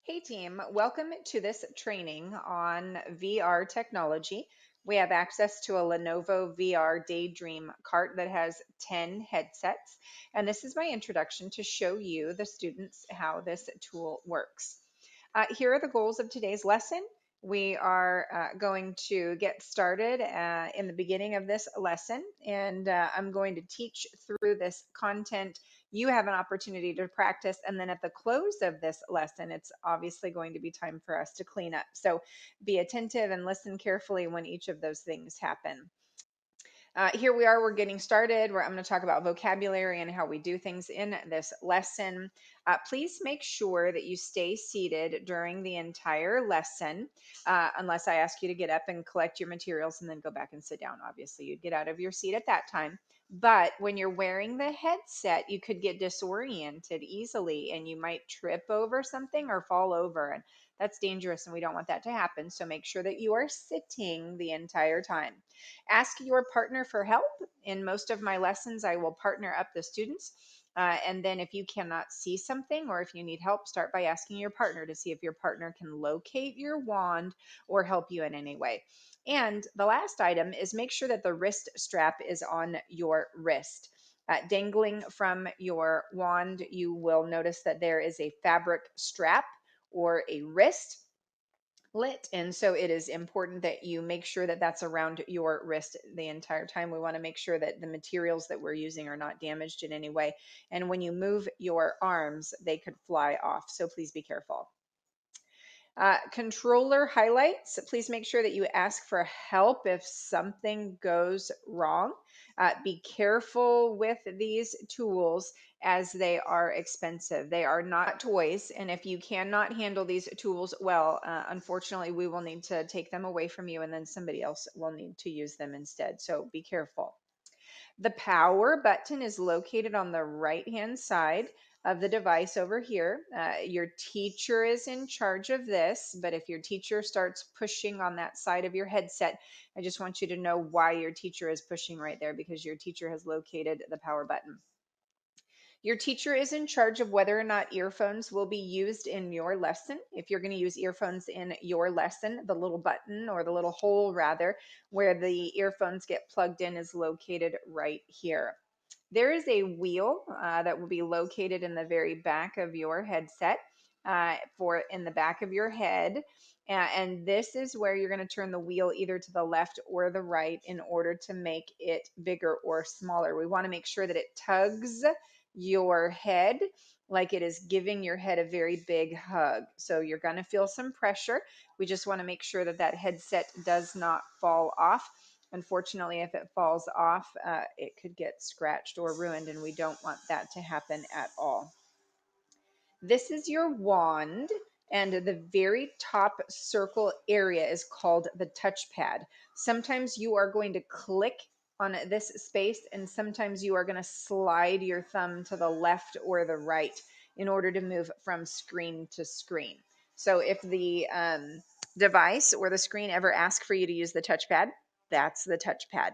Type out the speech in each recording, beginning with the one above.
Hey team, welcome to this training on VR technology. We have access to a Lenovo VR Daydream cart that has 10 headsets, and this is my introduction to show you, the students, how this tool works. Here are the goals of today's lesson. We are going to get started in the beginning of this lesson, and I'm going to teach through this content. You have an opportunity to practice, and then at the close of this lesson, it's obviously going to be time for us to clean up. So be attentive and listen carefully when each of those things happen. Here we are, we're getting started. I'm going to talk about vocabulary and how we do things in this lesson. Please make sure that you stay seated during the entire lesson, unless I ask you to get up and collect your materials and then go back and sit down. Obviously, you'd get out of your seat at that time. But when you're wearing the headset, you could get disoriented easily and you might trip over something or fall over. And that's dangerous and we don't want that to happen. So make sure that you are sitting the entire time. Ask your partner for help. In most of my lessons, I will partner up the students. And then if you cannot see something or if you need help, start by asking your partner to see if your partner can locate your wand or help you in any way. And the last item is make sure that the wrist strap is on your wrist. Dangling from your wand, you will notice that there is a fabric strap or a wrist lit. And so it is important that you make sure that that's around your wrist the entire time. We want to make sure that the materials that we're using are not damaged in any way. And when you move your arms, they could fly off. So please be careful. Controller highlights, please make sure that you ask for help if something goes wrong. Be careful with these tools as they are expensive. They are not toys, and if you cannot handle these tools well, unfortunately, we will need to take them away from you and then somebody else will need to use them instead. So be careful. The power button is located on the right-hand side of the device over here. Your teacher is in charge of this, but if your teacher starts pushing on that side of your headset, I just want you to know why your teacher is pushing right there, because your teacher has located the power button. Your teacher is in charge of whether or not earphones will be used in your lesson. If you're going to use earphones in your lesson, the little button, or the little hole rather, where the earphones get plugged in is located right here. There is a wheel that will be located in the very back of your headset, for in the back of your head. And this is where you're going to turn the wheel either to the left or the right in order to make it bigger or smaller. We want to make sure that it tugs your head like it is giving your head a very big hug. So you're going to feel some pressure. We just want to make sure that that headset does not fall off. Unfortunately, if it falls off, it could get scratched or ruined, and we don't want that to happen at all. This is your wand, and the very top circle area is called the touchpad. Sometimes you are going to click on this space, and sometimes you are going to slide your thumb to the left or the right in order to move from screen to screen. So if the device or the screen ever asks for you to use the touchpad, that's the touchpad.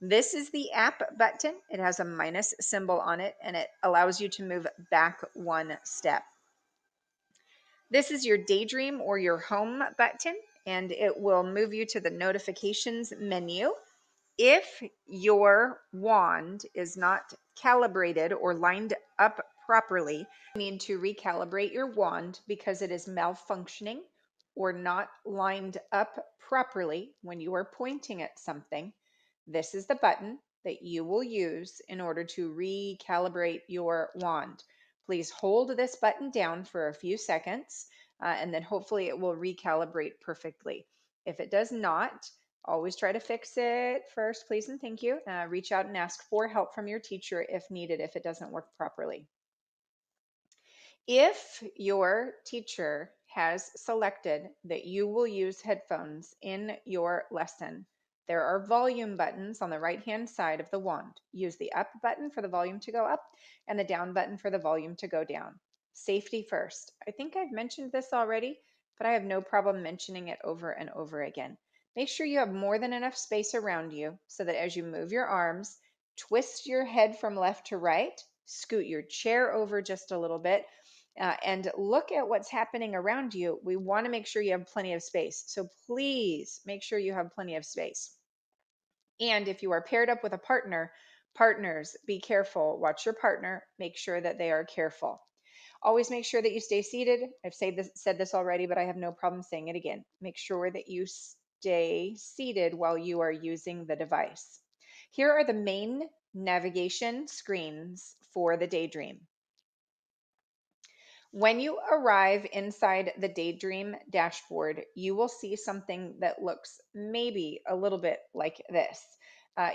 This is the app button. It has a minus symbol on it, and it allows you to move back one step. This is your Daydream or your Home button, and it will move you to the notifications menu. If your wand is not calibrated or lined up properly, you need to recalibrate your wand because it is malfunctioning or not lined up properly when you are pointing at something. This is the button that you will use in order to recalibrate your wand. Please hold this button down for a few seconds, and then hopefully it will recalibrate perfectly. If it does not, always try to fix it first, please and thank you. Reach out and ask for help from your teacher if needed, if it doesn't work properly. If your teacher has selected that you will use headphones in your lesson, there are volume buttons on the right-hand side of the wand. Use the up button for the volume to go up and the down button for the volume to go down. Safety first. I think I've mentioned this already, but I have no problem mentioning it over and over again. Make sure you have more than enough space around you so that as you move your arms, twist your head from left to right, scoot your chair over just a little bit, and look at what's happening around you. We want to make sure you have plenty of space. So please make sure you have plenty of space. And if you are paired up with a partner, partners, be careful. Watch your partner. Make sure that they are careful. Always make sure that you stay seated. I've said this already, but I have no problem saying it again. Make sure that you stay seated while you are using the device. Here are the main navigation screens for the Daydream. When you arrive inside the Daydream dashboard, you will see something that looks maybe a little bit like this.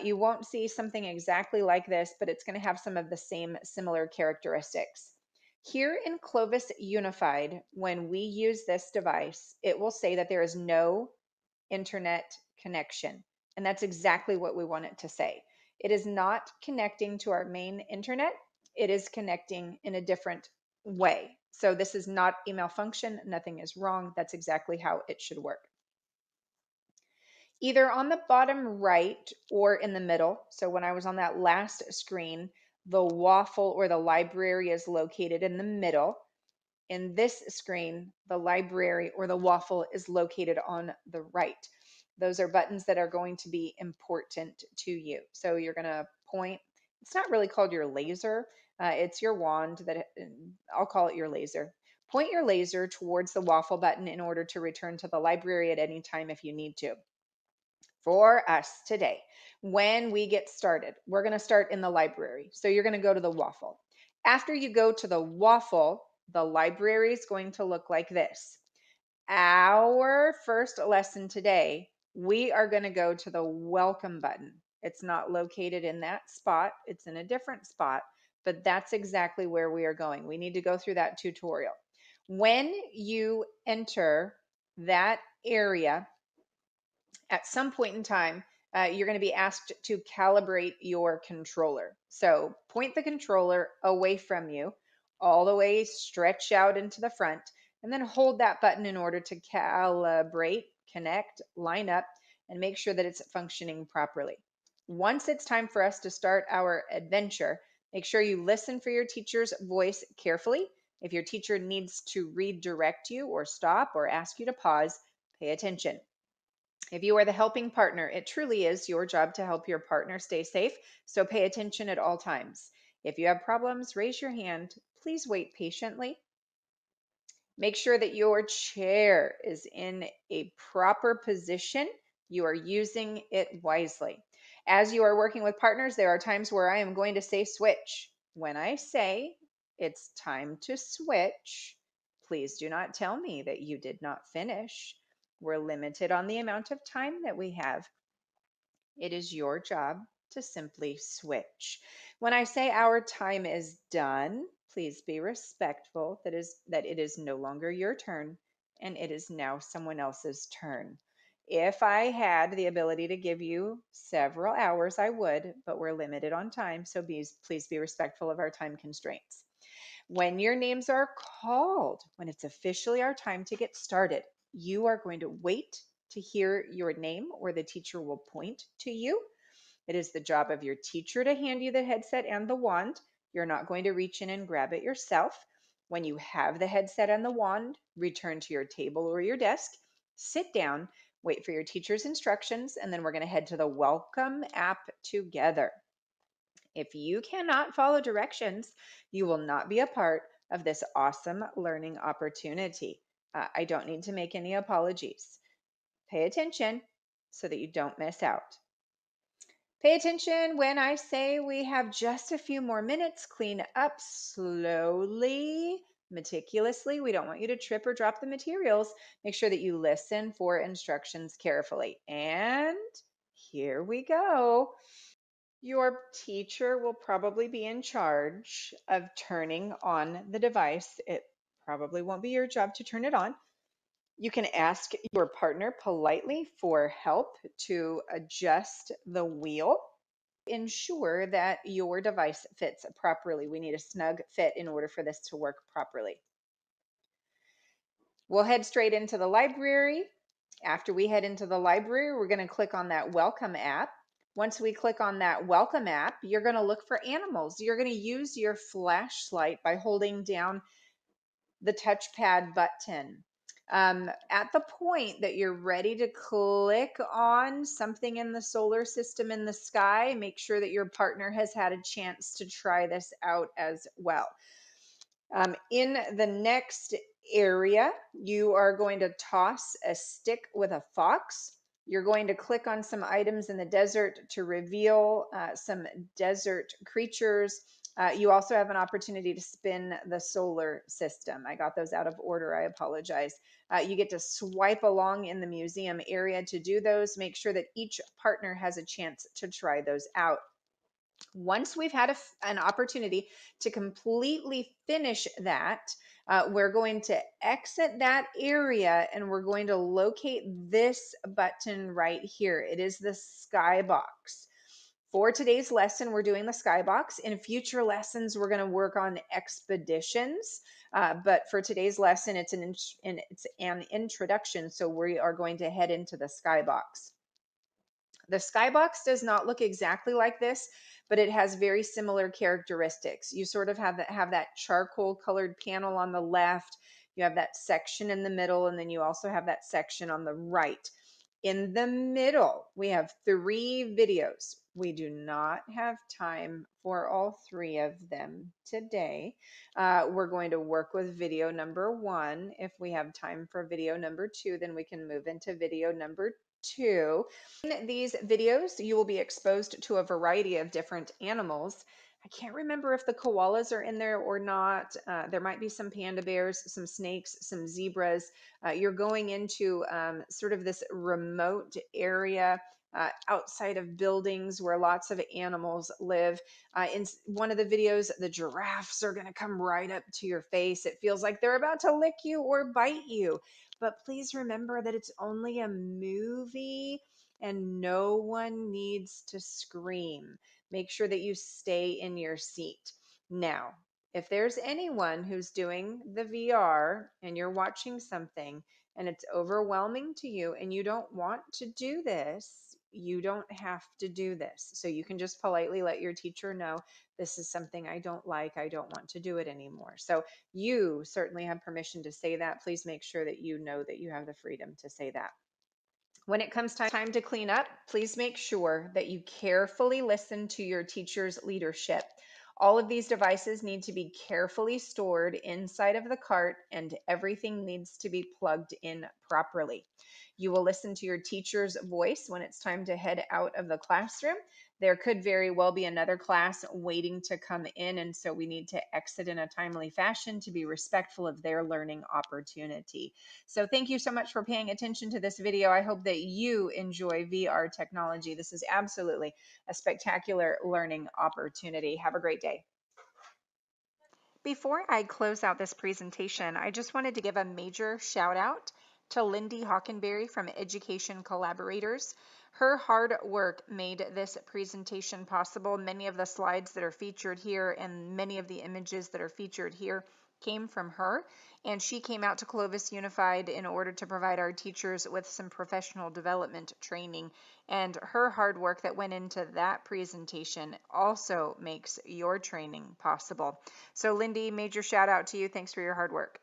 You won't see something exactly like this, but it's going to have some of the same similar characteristics. Here in Clovis Unified, when we use this device, it will say that there is no internet connection. And that's exactly what we want it to say. It is not connecting to our main internet. It is connecting in a different way. So this is not a malfunction. Nothing is wrong. That's exactly how it should work. Either on the bottom right or in the middle. So when I was on that last screen, the waffle or the library is located in the middle. In this screen, the library or the waffle is located on the right. Those are buttons that are going to be important to you. So you're going to point. It's not really called your laser. It's your wand that I'll call it your laser. Point your laser towards the waffle button in order to return to the library at any time if you need to. For us today, when we get started, we're going to start in the library. So you're going to go to the waffle. After you go to the waffle, the library is going to look like this. Our first lesson today, we are going to go to the welcome button. It's not located in that spot. It's in a different spot, but that's exactly where we are going. We need to go through that tutorial. When you enter that area, at some point in time, you're going to be asked to calibrate your controller. So point the controller away from you, all the way stretch out into the front, and then hold that button in order to calibrate, connect, line up, and make sure that it's functioning properly. Once it's time for us to start our adventure, make sure you listen for your teacher's voice carefully. If your teacher needs to redirect you or stop or ask you to pause, pay attention. If you are the helping partner, it truly is your job to help your partner stay safe, so pay attention at all times. If you have problems, raise your hand. Please wait patiently. Make sure that your chair is in a proper position. You are using it wisely. As you are working with partners, there are times where I am going to say switch. When I say it's time to switch, please do not tell me that you did not finish. We're limited on the amount of time that we have. It is your job to simply switch. When I say our time is done, please be respectful that it is no longer your turn and it is now someone else's turn. If I had the ability to give you several hours, I would, but we're limited on time, so please be respectful of our time constraints. When your names are called, when it's officially our time to get started, you are going to wait to hear your name or the teacher will point to you. It is the job of your teacher to hand you the headset and the wand. You're not going to reach in and grab it yourself. When you have the headset and the wand, return to your table or your desk, sit down, wait for your teacher's instructions, and then we're going to head to the welcome app together. If you cannot follow directions, you will not be a part of this awesome learning opportunity. I don't need to make any apologies. Pay attention so that you don't miss out. Pay attention when I say we have just a few more minutes. Clean up slowly, meticulously. We don't want you to trip or drop the materials. Make sure that you listen for instructions carefully. And here we go. Your teacher will probably be in charge of turning on the device. It probably won't be your job to turn it on. You can ask your partner politely for help to adjust the wheel. Ensure that your device fits properly. We need a snug fit in order for this to work properly. We'll head straight into the library. After we head into the library, we're going to click on that welcome app. Once we click on that welcome app, you're going to look for animals. You're going to use your flashlight by holding down the touchpad button. At the point that you're ready to click on something in the solar system in the sky, make sure that your partner has had a chance to try this out as well. In the next area, you are going to toss a stick with a fox. You're going to click on some items in the desert to reveal some desert creatures. You also have an opportunity to spin the solar system. I got those out of order. I apologize. You get to swipe along in the museum area to do those. Make sure that each partner has a chance to try those out. Once we've had an opportunity to completely finish that, we're going to exit that area and we're going to locate this button right here. It is the skybox. For today's lesson, we're doing the skybox. In future lessons, we're going to work on expeditions. But for today's lesson, it's an introduction. So we are going to head into the skybox. The skybox does not look exactly like this, but it has very similar characteristics. You sort of have that charcoal colored panel on the left. You have that section in the middle, and then you also have that section on the right. In the middle, we have 3 videos. We do not have time for all 3 of them today. We're going to work with video number 1. If we have time for video number 2, then we can move into video number 2. In these videos, you will be exposed to a variety of different animals. I can't remember if the koalas are in there or not. There might be some panda bears, some snakes, some zebras. You're going into sort of this remote area outside of buildings where lots of animals live. In one of the videos, the giraffes are going to come right up to your face. It feels like they're about to lick you or bite you. But please remember that it's only a movie and no one needs to scream. Make sure that you stay in your seat. Now, if there's anyone who's doing the VR and you're watching something and it's overwhelming to you and you don't want to do this, you don't have to do this. So you can just politely let your teacher know, this is something I don't like. I don't want to do it anymore. So you certainly have permission to say that. Please make sure that you know that you have the freedom to say that. When it comes time to clean up, please make sure that you carefully listen to your teacher's leadership. All of these devices need to be carefully stored inside of the cart and everything needs to be plugged in properly. You will listen to your teacher's voice when it's time to head out of the classroom. There could very well be another class waiting to come in, and so we need to exit in a timely fashion to be respectful of their learning opportunity. So thank you so much for paying attention to this video. I hope that you enjoy VR technology. This is absolutely a spectacular learning opportunity. Have a great day. Before I close out this presentation, I just wanted to give a major shout out to Lindy Hockenbary from Education Collaborators. Her hard work made this presentation possible. Many of the slides that are featured here and many of the images that are featured here came from her, and she came out to Clovis Unified in order to provide our teachers with some professional development training, and her hard work that went into that presentation also makes your training possible. So Lindy, major shout out to you. Thanks for your hard work.